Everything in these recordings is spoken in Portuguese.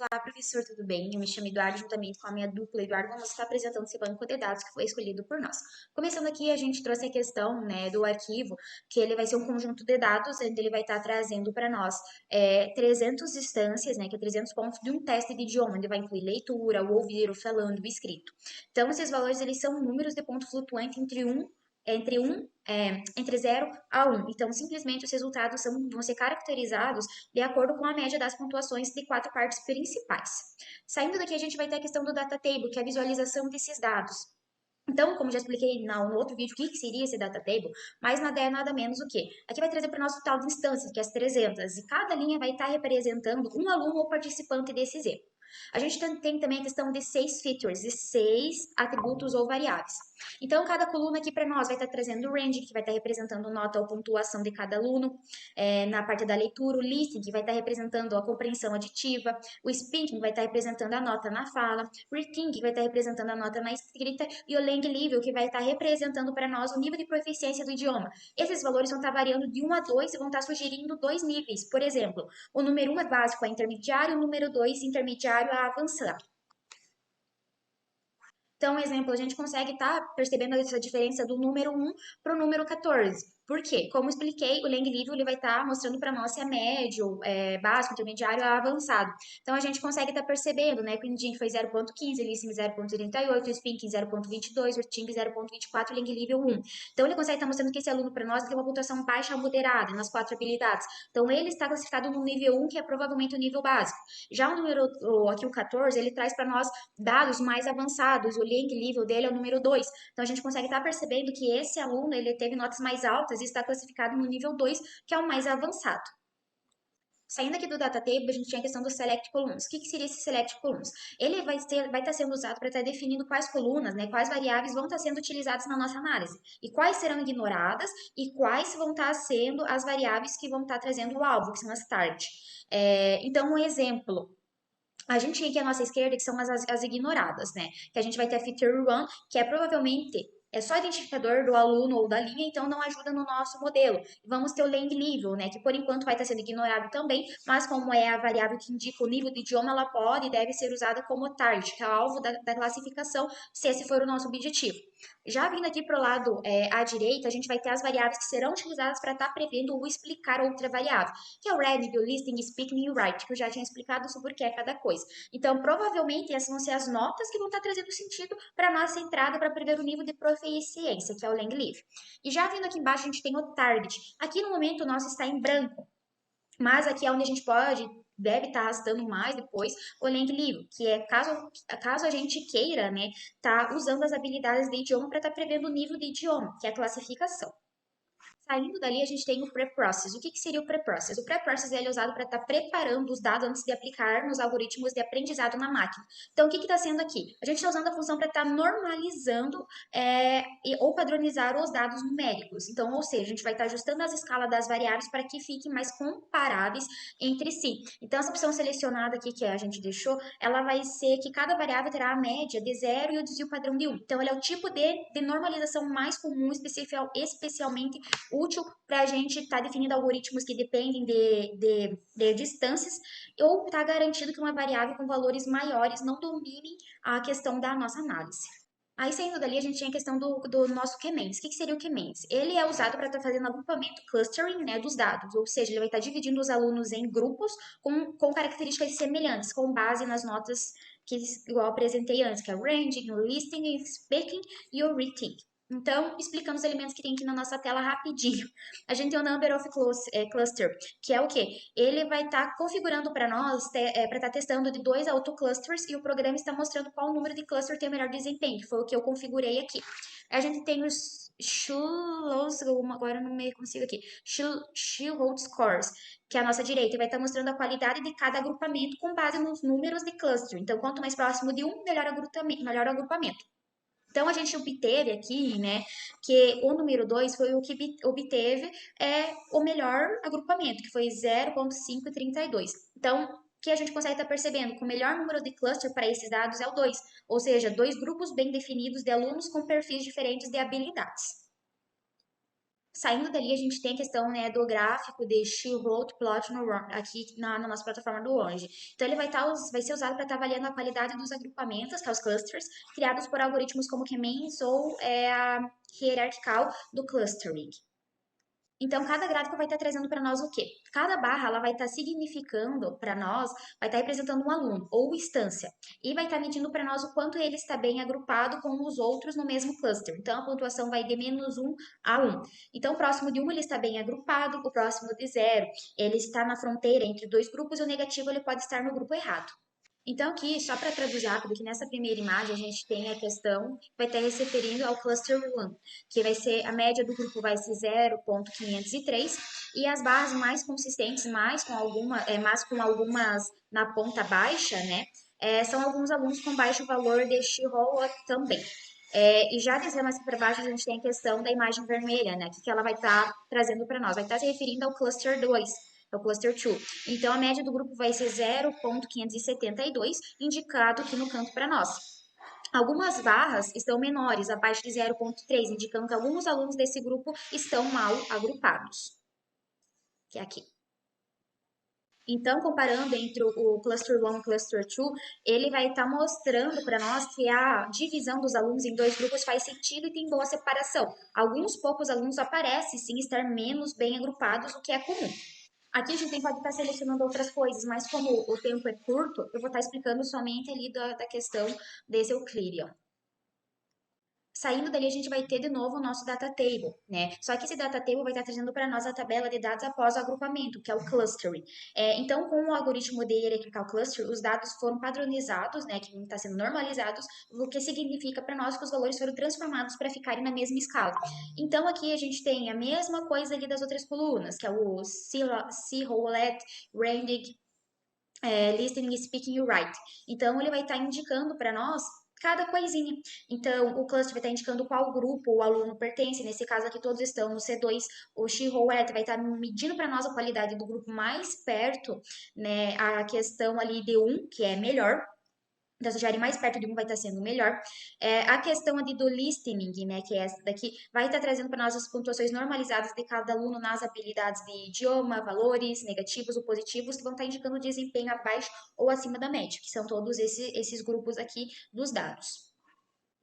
Olá, professor, tudo bem? Eu me chamo Eduardo, juntamente com a minha dupla Eduardo, vamos estar apresentando esse banco de dados que foi escolhido por nós. Começando aqui, a gente trouxe a questão, né, do arquivo, que ele vai ser um conjunto de dados, onde ele vai estar trazendo para nós 300 instâncias, né, que é 300 pontos de um teste de idioma, onde vai incluir leitura, o ouvir, o falando, o escrito. Então, esses valores, eles são números de ponto flutuante entre 0 a 1. Então, simplesmente, os resultados vão ser caracterizados de acordo com a média das pontuações de 4 partes principais. Saindo daqui, a gente vai ter a questão do data table, que é a visualização desses dados. Então, como já expliquei no outro vídeo, o que seria esse data table, mas nada é nada menos o que? Aqui vai trazer para o nosso total de instâncias, que é as 300, e cada linha vai estar representando um aluno ou participante desse exemplo. A gente tem também a questão de 6 features, de 6 atributos ou variáveis. Então, cada coluna aqui para nós vai estar trazendo o range, que vai estar representando nota ou pontuação de cada aluno. Na parte da leitura, o listening, que vai estar representando a compreensão aditiva. O speaking vai estar representando a nota na fala. O reading, que vai estar representando a nota na escrita. E o language level, que vai estar representando para nós o nível de proficiência do idioma. Esses valores vão estar variando de 1 a 2 e vão estar sugerindo 2 níveis. Por exemplo, o número 1 é básico, é intermediário, o número 2 intermediário a avançado. Então, exemplo, a gente consegue estar percebendo essa diferença do número 1 para o número 14. Por quê? Como expliquei, o Lang Livre ele vai estar mostrando para nós se é médio, básico, intermediário ou avançado. Então, a gente consegue estar percebendo, né, que o Reading foi 0.15, Listening 0.38, o Speaking 0.22, o Writing 0.24, o Lang Livre 1. Então, ele consegue estar mostrando que esse aluno para nós tem uma pontuação baixa ou moderada nas 4 habilidades. Então, ele está classificado no nível 1, que é provavelmente o nível básico. Já o número, aqui o 14, ele traz para nós dados mais avançados, o Lang Level dele é o número 2. Então, a gente consegue estar percebendo que esse aluno, ele teve notas mais altas e está classificado no nível 2, que é o mais avançado. Saindo aqui do data table, a gente tinha a questão do select columns. O que seria esse select columns? Ele vai estar sendo usado para estar definindo quais colunas, né, quais variáveis vão estar sendo utilizadas na nossa análise, e quais serão ignoradas, e quais vão estar sendo as variáveis que vão estar trazendo o alvo, que são as target. Então, um exemplo, a gente tem aqui à nossa esquerda, que são as ignoradas, né? Que a gente vai ter a feature one, que é provavelmente só identificador do aluno ou da linha, então não ajuda no nosso modelo. Vamos ter o lang level, né? Que por enquanto vai estar sendo ignorado também, mas como é a variável que indica o nível de idioma, ela pode e deve ser usada como target, que é o alvo da classificação, se esse for o nosso objetivo. Já vindo aqui para o lado à direita, a gente vai ter as variáveis que serão utilizadas para estar prevendo ou explicar outra variável, que é o reading, o listening, speaking e o writing, que eu já tinha explicado sobre o que é cada coisa. Então, provavelmente, essas vão ser as notas que vão estar trazendo sentido para a nossa entrada para prever o nível de proficiência, que é o Lang Leave. E já vindo aqui embaixo, a gente tem o target. Aqui no momento, o nosso está em branco, mas aqui é onde a gente deve estar arrastando mais depois o Lang Leave, que é caso a gente queira, né, tá usando as habilidades de idioma para estar prevendo o nível de idioma, que é a classificação. Saindo dali, a gente tem o pre-process. O que seria o pre-process? O pre-process é usado para estar preparando os dados antes de aplicar nos algoritmos de aprendizado na máquina. Então, o que está sendo aqui? A gente está usando a função para estar normalizando ou padronizar os dados numéricos. Então, ou seja, a gente vai estar ajustando as escalas das variáveis para que fiquem mais comparáveis entre si. Então, essa opção selecionada aqui que a gente deixou, ela vai ser que cada variável terá a média de 0 e o desvio padrão de 1. Então, ele é o tipo de normalização mais comum, especialmente útil para a gente estar definindo algoritmos que dependem de distâncias ou estar garantido que uma variável com valores maiores não domine a questão da nossa análise. Aí, saindo dali, a gente tinha a questão do nosso K-means. O que seria o K-means? Ele é usado para estar fazendo agrupamento, clustering, né, dos dados, ou seja, ele vai estar dividindo os alunos em grupos com características semelhantes, com base nas notas que igual eu apresentei antes, que é o ranging, o listening, o speaking e o reading. Então, explicando os elementos que tem aqui na nossa tela rapidinho. A gente tem o Number of Cluster, que é o quê? Ele vai estar configurando para nós, para estar testando de 2 autoclusters e o programa está mostrando qual número de cluster tem o melhor desempenho, que foi o que eu configurei aqui. A gente tem os agora eu não me consigo aqui, Shield Scores, que é a nossa direita, e vai estar mostrando a qualidade de cada agrupamento com base nos números de cluster. Então, quanto mais próximo de um, melhor agrupamento. Então, a gente obteve aqui, né, que o número 2 foi o que obteve o melhor agrupamento, que foi 0,532. Então, o que a gente consegue estar percebendo? Que o melhor número de cluster para esses dados é o 2, ou seja, 2 grupos bem definidos de alunos com perfis diferentes de habilidades. Saindo dali, a gente tem a questão, né, do gráfico de Wrote Plot aqui na nossa plataforma do Onge. Então, ele vai ser usado para estar avaliando a qualidade dos agrupamentos, que é os clusters, criados por algoritmos como K-means ou a hierarchical do clustering. Então, cada gráfico vai estar trazendo para nós o quê? Cada barra ela vai estar significando para nós, vai estar representando um aluno ou instância. E vai estar medindo para nós o quanto ele está bem agrupado com os outros no mesmo cluster. Então, a pontuação vai de -1 a 1. Então, o próximo de 1 ele está bem agrupado, o próximo de 0 ele está na fronteira entre dois grupos e o negativo ele pode estar no grupo errado. Então, aqui, só para traduzir rápido, que nessa primeira imagem a gente tem a questão que vai estar se referindo ao cluster 1, que vai ser a média do grupo vai ser 0,503 e as barras mais consistentes, mais com algumas na ponta baixa, né? São alguns alunos com baixo valor de Chihuahua também. E já descendo mais para baixo, a gente tem a questão da imagem vermelha, né? Que ela vai estar trazendo para nós. Vai estar se referindo ao cluster 2, é o cluster 2. Então, a média do grupo vai ser 0,572, indicado aqui no canto para nós. Algumas barras estão menores, abaixo de 0,3, indicando que alguns alunos desse grupo estão mal agrupados, que é aqui. Então, comparando entre o Cluster 1 e o Cluster 2, ele vai estar mostrando para nós que a divisão dos alunos em dois grupos faz sentido e tem boa separação. Alguns poucos alunos aparecem, sim, estar menos bem agrupados, o que é comum. Aqui a gente pode estar selecionando outras coisas, mas como o tempo é curto, eu vou estar explicando somente ali da questão desse Euclidean. Saindo dali, a gente vai ter de novo o nosso data table, né? Só que esse data table vai estar trazendo para nós a tabela de dados após o agrupamento, que é o clustering. Então, com o algoritmo de hierarchical cluster, os dados foram padronizados, né? Que estão sendo normalizados, o que significa para nós que os valores foram transformados para ficarem na mesma escala. Então, aqui a gente tem a mesma coisa ali das outras colunas, que é o see, roulette, ranking, listening, speaking e write. Então, ele vai estar indicando para nós cada coisinha. Então, o cluster vai estar indicando qual grupo o aluno pertence. Nesse caso aqui, todos estão no C2. O She-Wrote vai estar medindo para nós a qualidade do grupo mais perto, né? A questão ali de 1, que é melhor. Então, se estiverem mais perto de um, vai estar sendo melhor. A questão ali do listening, né, que é essa daqui, vai estar trazendo para nós as pontuações normalizadas de cada aluno nas habilidades de idioma, valores negativos ou positivos, que vão estar indicando desempenho abaixo ou acima da média, que são todos esses grupos aqui dos dados.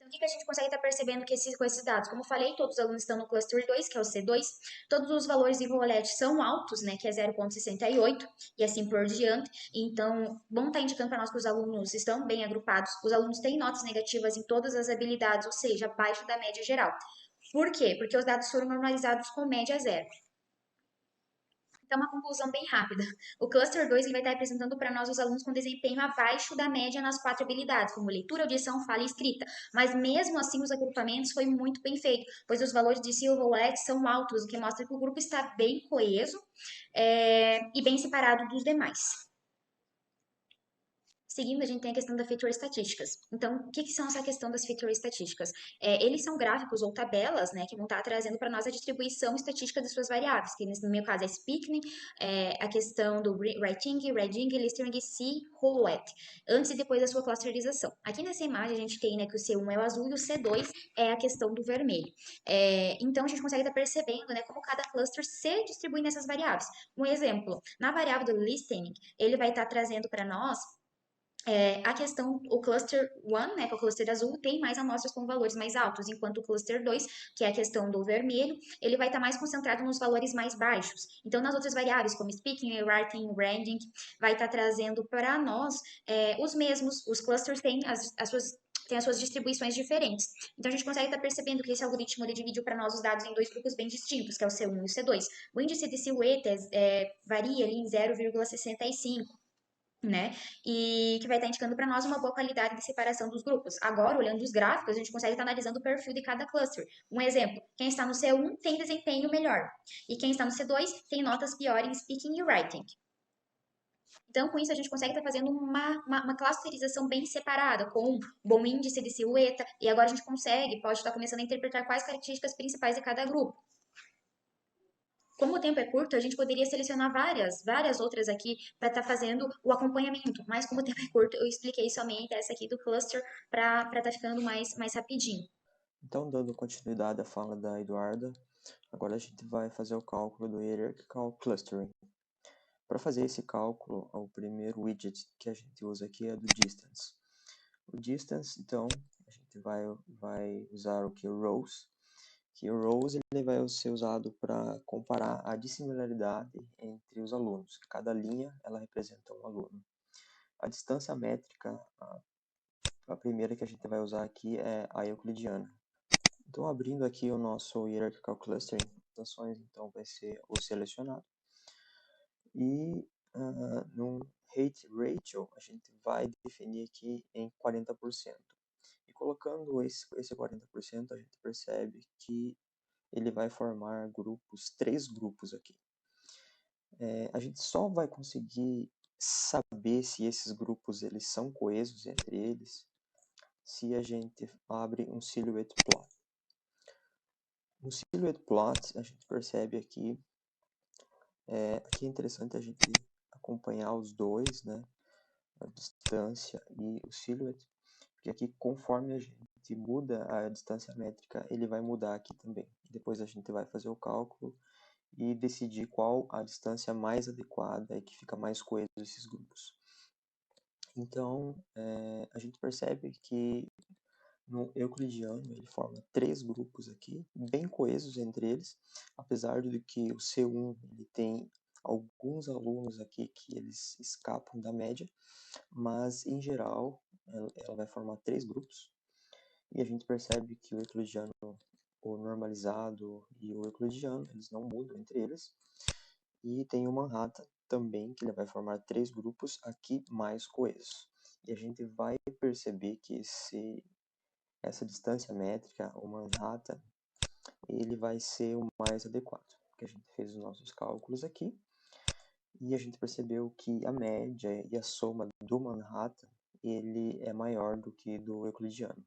Então, o que a gente consegue estar percebendo com esses dados? Como eu falei, todos os alunos estão no cluster 2, que é o C2. Todos os valores de Roulette são altos, né, que é 0,68 e assim por diante. Então, vão estar indicando para nós que os alunos estão bem agrupados. Os alunos têm notas negativas em todas as habilidades, ou seja, abaixo da média geral. Por quê? Porque os dados foram normalizados com média zero. Então, uma conclusão bem rápida. O Cluster 2 ele vai estar apresentando para nós os alunos com desempenho abaixo da média nas 4 habilidades, como leitura, audição, fala e escrita. Mas, mesmo assim, os agrupamentos foi muito bem feito, pois os valores de Silverlet são altos, o que mostra que o grupo está bem coeso e bem separado dos demais. Seguindo, a gente tem a questão das feature estatísticas. Então, o que são essa questão das feature estatísticas? Eles são gráficos ou tabelas, né, que vão estar trazendo para nós a distribuição estatística de suas variáveis, que no meu caso é speaking, a questão do writing, reading, listening e see, roulette, antes e depois da sua clusterização. Aqui nessa imagem a gente tem, né, que o C1 é o azul e o C2 é a questão do vermelho. Então, a gente consegue estar percebendo, né, como cada cluster se distribui nessas variáveis. Um exemplo, na variável do listening, ele vai estar trazendo para nós a questão, o cluster 1, né, que é o cluster azul, tem mais amostras com valores mais altos, enquanto o cluster 2, que é a questão do vermelho, ele vai estar mais concentrado nos valores mais baixos. Então, nas outras variáveis, como speaking, writing, branding, vai estar trazendo para nós os mesmos, os clusters têm as suas distribuições diferentes. Então, a gente consegue estar percebendo que esse algoritmo ele dividiu para nós os dados em dois grupos bem distintos, que é o C1 e o C2. O índice de silhueta varia ali em 0,65, né? E que vai estar indicando para nós uma boa qualidade de separação dos grupos. Agora, olhando os gráficos, a gente consegue estar analisando o perfil de cada cluster. Um exemplo, quem está no C1 tem desempenho melhor, e quem está no C2 tem notas piores em speaking e writing. Então, com isso, a gente consegue estar fazendo uma clusterização bem separada, com um bom índice de silhueta, e agora a gente pode estar começando a interpretar quais características principais de cada grupo. Como o tempo é curto, a gente poderia selecionar várias outras aqui para estar fazendo o acompanhamento, mas como o tempo é curto, eu expliquei somente essa aqui do cluster para estar ficando mais rapidinho. Então, dando continuidade à fala da Eduarda, Agora a gente vai fazer o cálculo do Hierarchical Clustering. Para fazer esse cálculo, o primeiro widget que a gente usa aqui é do Distance. O Distance, então, a gente vai usar o que? O Rows. Que o Rows ele vai ser usado para comparar a dissimilaridade entre os alunos. Cada linha ela representa um aluno. A distância métrica, a primeira que a gente vai usar aqui é a euclidiana. Então, abrindo aqui o nosso Hierarchical Clustering, as ações, então, vai ser o selecionado. E no Hate Ratio, a gente vai definir aqui em 40%. E colocando esse 40%, a gente percebe que ele vai formar grupos, 3 grupos aqui. A gente só vai conseguir saber se esses grupos eles são coesos entre eles se a gente abre um Silhouette Plot. No Silhouette Plot, a gente percebe aqui, aqui é interessante a gente acompanhar os dois, né, a distância e o Silhouette, porque aqui conforme a gente muda a distância métrica, ele vai mudar aqui também. Depois a gente vai fazer o cálculo e decidir qual a distância mais adequada e que fica mais coeso esses grupos. Então, a gente percebe que no euclidiano ele forma 3 grupos aqui, bem coesos entre eles, apesar de que o C1 ele tem alguns alunos aqui que eles escapam da média, mas em geral ela vai formar 3 grupos, e a gente percebe que o euclidiano, o normalizado e o euclidiano, eles não mudam entre eles, e tem o Manhattan também, que ele vai formar 3 grupos aqui mais coesos. E a gente vai perceber que essa distância métrica, o Manhattan, ele vai ser o mais adequado. Porque a gente fez os nossos cálculos aqui e a gente percebeu que a média e a soma do Manhattan ele é maior do que do euclidiano.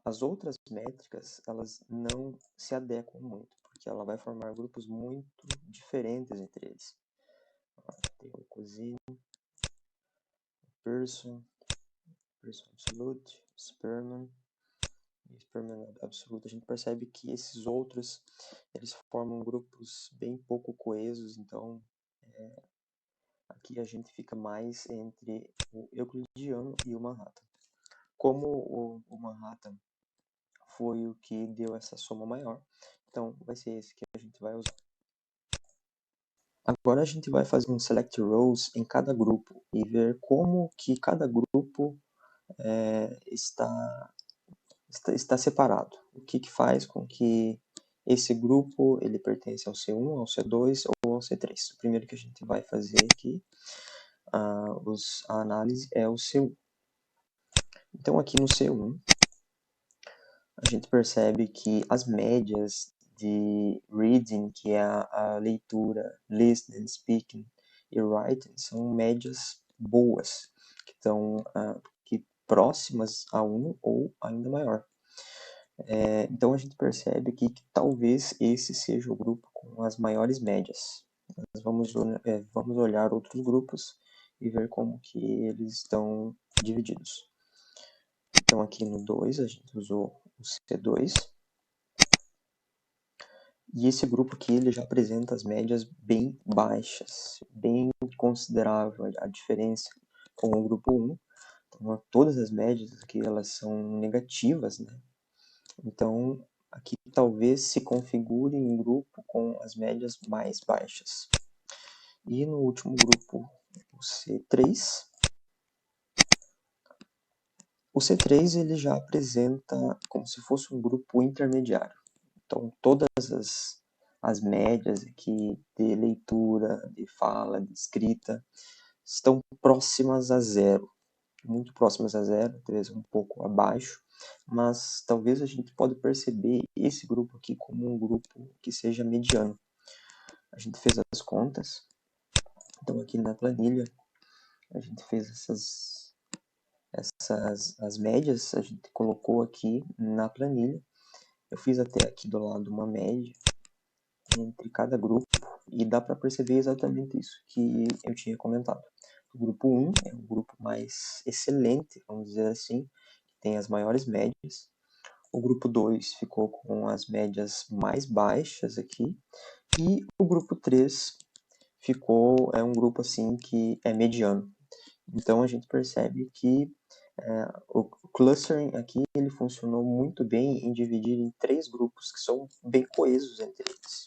As outras métricas, elas não se adequam muito, porque ela vai formar grupos muito diferentes entre eles. Tem o cosine, Pearson absolute, Spearman e Spearman absolute. A gente percebe que esses outros eles formam grupos bem pouco coesos, então aqui a gente fica mais entre o euclidiano e o Manhattan. Como o Manhattan foi o que deu essa soma maior, então vai ser esse que a gente vai usar. Agora a gente vai fazer um select rows em cada grupo e ver como que cada grupo está separado. O que faz com que esse grupo ele pertence ao C1, ao C2 ou ao C3. O primeiro que a gente vai fazer aqui, a análise é o C1. Então aqui no C1, a gente percebe que as médias de reading, que é a leitura, listening, speaking e writing, são médias boas, que estão próximas a 1 ou ainda maior. Então a gente percebe aqui que talvez esse seja o grupo com as maiores médias. Nós vamos olhar outros grupos e ver como que eles estão divididos. Então aqui no 2 a gente usou o C2. E esse grupo aqui ele já apresenta as médias bem baixas, bem considerável a diferença com o grupo 1. Então, todas as médias aqui elas são negativas, né? Então, aqui talvez se configure um grupo com as médias mais baixas. E no último grupo, o C3. O C3 ele já apresenta como se fosse um grupo intermediário. Então, todas as médias aqui de leitura, de fala, de escrita, estão próximas a zero. Muito próximas a zero, talvez um pouco abaixo, mas talvez a gente pode perceber esse grupo aqui como um grupo que seja mediano. A gente fez as contas, então aqui na planilha a gente fez as médias, a gente colocou aqui na planilha. Eu fiz até aqui do lado uma média entre cada grupo e dá para perceber exatamente isso que eu tinha comentado. O grupo 1 é o grupo mais excelente, vamos dizer assim, que tem as maiores médias. o grupo 2 ficou com as médias mais baixas aqui, e o grupo 3 é um grupo assim que é mediano. Então a gente percebe que o clustering aqui ele funcionou muito bem em dividir em 3 grupos que são bem coesos entre eles.